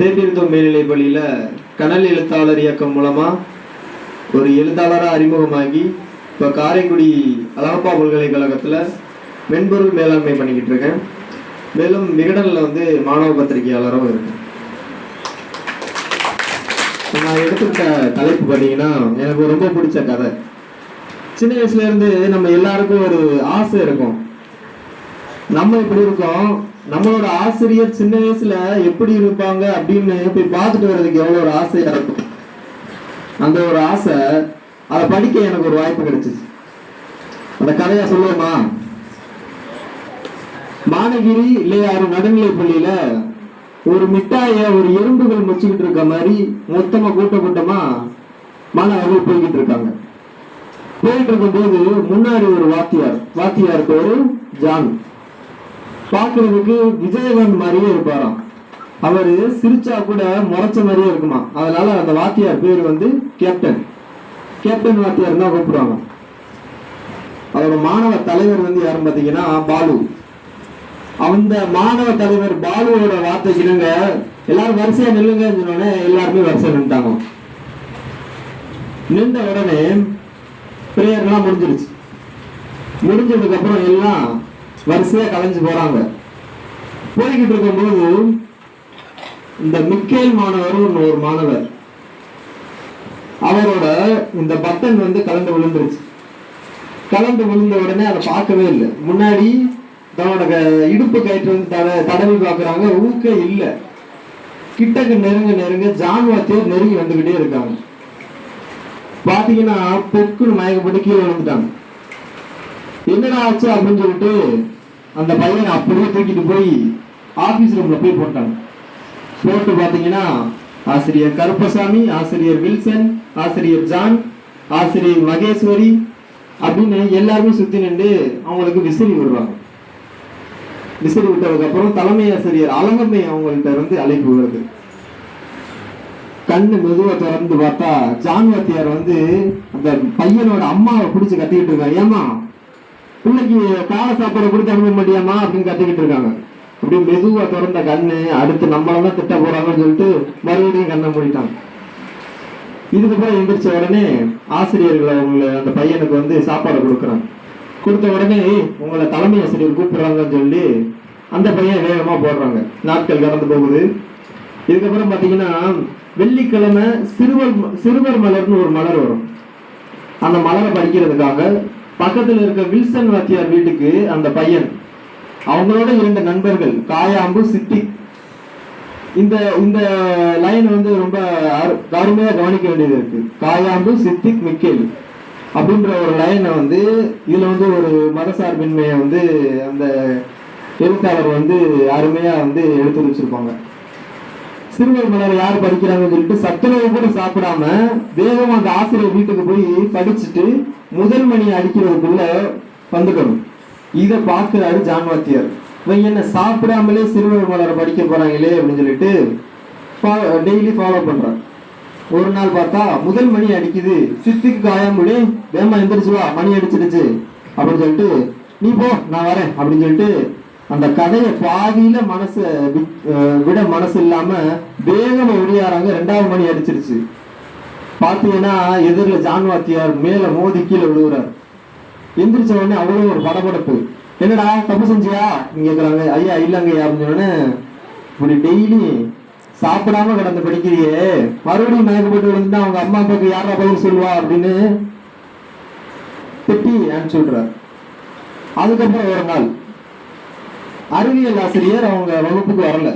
தேர்ந்தெடுத்த மேல்நிலை பள்ளியில கனல் எழுத்தாளர் இயக்கம் மூலமா ஒரு எழுத்தாளராக அறிமுகமாகி இப்போ காரைக்குடி அழகப்பா பல்கலைக்கழகத்தில் மென்பொருள் மேலாண்மை பண்ணிக்கிட்டு இருக்கேன். மேலும் விகடனில் வந்து மாணவ பத்திரிகையாளரும் இருக்கேன். நான் எடுத்துக்கிட்ட தலைப்பு பார்த்தீங்கன்னா எனக்கு ரொம்ப பிடிச்ச கதை. சின்ன வயசுல இருந்து நம்ம எல்லாருக்கும் ஒரு ஆசை இருக்கும். நம்ம இப்படி இருக்கோம், நம்மளோட ஆசிரியர் சின்ன வயசுல எப்படி இருப்பாங்க அப்படின்னு போய் பார்த்துட்டு வர்றதுக்கு எவ்வளவு ஒரு ஆசையா இருக்கும். அந்த ஒரு ஆசை, அதை படிக்க எனக்கு ஒரு வாய்ப்பு கிடைச்சிச்சு. அந்த கதையா சொல்லுவோமா? மானகிரி இல்லையாரு நடுநிலை பள்ளியில ஒரு மிட்டாய ஒரு எறும்புகள் முச்சுக்கிட்டு இருக்க மாதிரி மொத்தமா கூட்டமா மாணவர்கள் போய்கிட்டு இருக்காங்க. போயிட்டு இருக்கும்போது முன்னாடி ஒரு வாத்தியார் பேரு ஜான். பாக்குறதுக்கு விஜயகாந்த் மாதிரியே இருப்பாராம். அவரு சிரிச்சா கூட முறைச்ச மாதிரியே இருக்குமா. அதனால அந்த வாத்தியார் பேரு வந்து கேப்டன் வாத்தியார் தான் கூப்பிடுவாங்க. அவரோட மாணவ தலைவர் வந்து யாருன்னு பாத்தீங்கன்னா பாலு. அந்த மாணவ தலைவர் பாலுவோட வார்த்தைக்கு இணங்க எல்லாரும் வரிசையா நில்லுங்கன்னு சொன்னோடனே எல்லாருமே வரிசையா நின்ட்டாங்க. நின்ற உடனே பிரேயர் எல்லாம் முடிஞ்சிருச்சு. முடிஞ்சதுக்கு அப்புறம் எல்லாம் வரிசையா கலைஞ்சு போறாங்க. போய்கிட்டு இருக்கும்போது இந்த மிக்கேல் மாணவர் ஒரு மாணவர், அவரோட இந்த பட்டன் வந்து கலந்து விழுந்துருச்சு. கலந்து விழுந்த உடனே அதை பார்க்கவே இல்லை. முன்னாடி தன்னோட இடுப்பு கயிற்று வந்து தடவி பார்க்கறாங்க, ஊக்க இல்லை. கிட்டக்கு நெருங்க ஜான் வாத்தியார் நெருங்கி வந்துகிட்டே இருக்காங்க. பாத்தீங்கன்னா பொக்குன்னு மயக்கப்பட்டு கீழே விழுந்துட்டாங்க. என்னடா ஆச்சு அப்படின்னு சொல்லிட்டு அந்த பையனை அப்படியே தூக்கிட்டு போய் ஆபீஸ் ரூம்ல போய் போட்டாங்க. போட்டு பாத்தீங்கன்னா ஆசிரியர் கருப்பசாமி, ஆசிரியர் வில்சன், ஆசிரியர் ஜான், ஆசிரியர் மகேஸ்வரி அப்படின்னு எல்லாருமே சுத்தி நின்று அவங்களுக்கு விசிறி விடுறாங்க. விசிறி விட்டதுக்கு அப்புறம் தலைமை ஆசிரியர் அலங்கம்மை அவங்கள்ட்ட இருந்து அழைப்பு வருது. கண்ணு மெதுவா திறந்து பார்த்தா ஜான் வாத்தியார் வந்து அந்த பையனோட அம்மாவை பிடிச்சு கத்திக்கிட்டு இருக்காங்க. ஏமா பிள்ளைக்கு காலை சாப்பாடு கொடுத்து அனுப்ப மாட்டியாமா அப்படின்னு கத்திக்கிட்டு இருக்காங்க. அப்படி மெதுவா திறந்த கண்ணு, அடுத்து நம்மளதான் திட்ட போறாங்கன்னு சொல்லிட்டு மறுபடியும் கண்ணை மூடிட்டாங்க. இதுக்கப்புறம் எந்திரிச்ச உடனே ஆசிரியர்கள் அவங்களை அந்த பையனுக்கு வந்து சாப்பாடு கொடுக்குறாங்க. கொடுத்த உடனே உங்களை தலைமை ஆசிரியர் கூப்பிடுறாங்கன்னு சொல்லி அந்த பையன் வேகமா போடுறாங்க. நாட்கள் கடந்து போகுது. இதுக்கப்புறம் பாத்தீங்கன்னா வெள்ளிக்கிழமை சிறுவர் மலர்னு ஒரு மலர் வரும். அந்த மலரை படிக்கிறதுக்காக பக்கத்துல இருக்க வில்சன் வாத்தியார் வீட்டுக்கு அந்த பையன், அவங்களோட 2 நண்பர்கள் காயாம்பு சித்திக். இந்த லைன் வந்து ரொம்ப அருமையா கவனிக்க வேண்டியது இருக்கு. காயாம்பு சித்திக் மிக்கேல் அப்படின்ற ஒரு லைனை வந்து இதுல வந்து ஒரு மதசார்பின்மையை வந்து அந்த எழுத்தாளர் வந்து அருமையா வந்து எடுத்து வச்சிருப்பாங்க. சிறுவர் மலரை யார் படிக்கிறாங்கன்னு சொல்லிட்டு சத்துணவு கூட சாப்பிடாம வேகமா அந்த ஆசிரியர் வீட்டுக்கு போய் படிச்சுட்டு முதல் மணி அடிக்கிறதுக்குள்ள வந்துக்கணும். இதை பார்க்கிறாரு ஜான் வாத்தியார். இவங்க என்ன சாப்பிடாமலே சிறுவர் மலரை படிக்க போறாங்களே அப்படின்னு சொல்லிட்டு டெய்லி ஃபாலோ பண்றாரு. ஒரு நாள் பார்த்தா முதல் மணி அடிக்குது. சித்திக்கு காயாம்புடி வேமா எந்திரிச்சு வா, மணி அடிச்சிருச்சு அப்படின்னு சொல்லிட்டு நீ போ நான் வரேன் அப்படின்னு சொல்லிட்டு அந்த கதையை பாதியில விட மனசு இல்லாம வேகமா ஒடியாராங்க. 2வது மணி அடிச்சிருச்சு. பாத்தீங்கன்னா எதிரில் ஜான் வாத்தியார் மேல மோதி கீழே விழுகுறாரு. எந்திரிச்ச உடனே அவ்வளவு ஒரு படபடப்பு. என்னடா தப்பு செஞ்சியா கேக்குறாங்க. ஐயா இல்லைங்கய்யா அப்படின்னு சொன்னோடனே, இப்படி டெய்லி சாப்பிடாம கிடந்து படிக்கிறியே, மறுபடியும் மயக்கப்பட்டு விழுந்தா அவங்க அம்மா அப்பாவுக்கு யாரா பதில் சொல்லுவா அப்படின்னு திட்டி அனுப்பிச்சு விடுறாரு. அதுக்கப்புறம் ஒரு நாள் அறிவியல் ஆசிரியர் அவங்க வகுப்புக்கு வரல.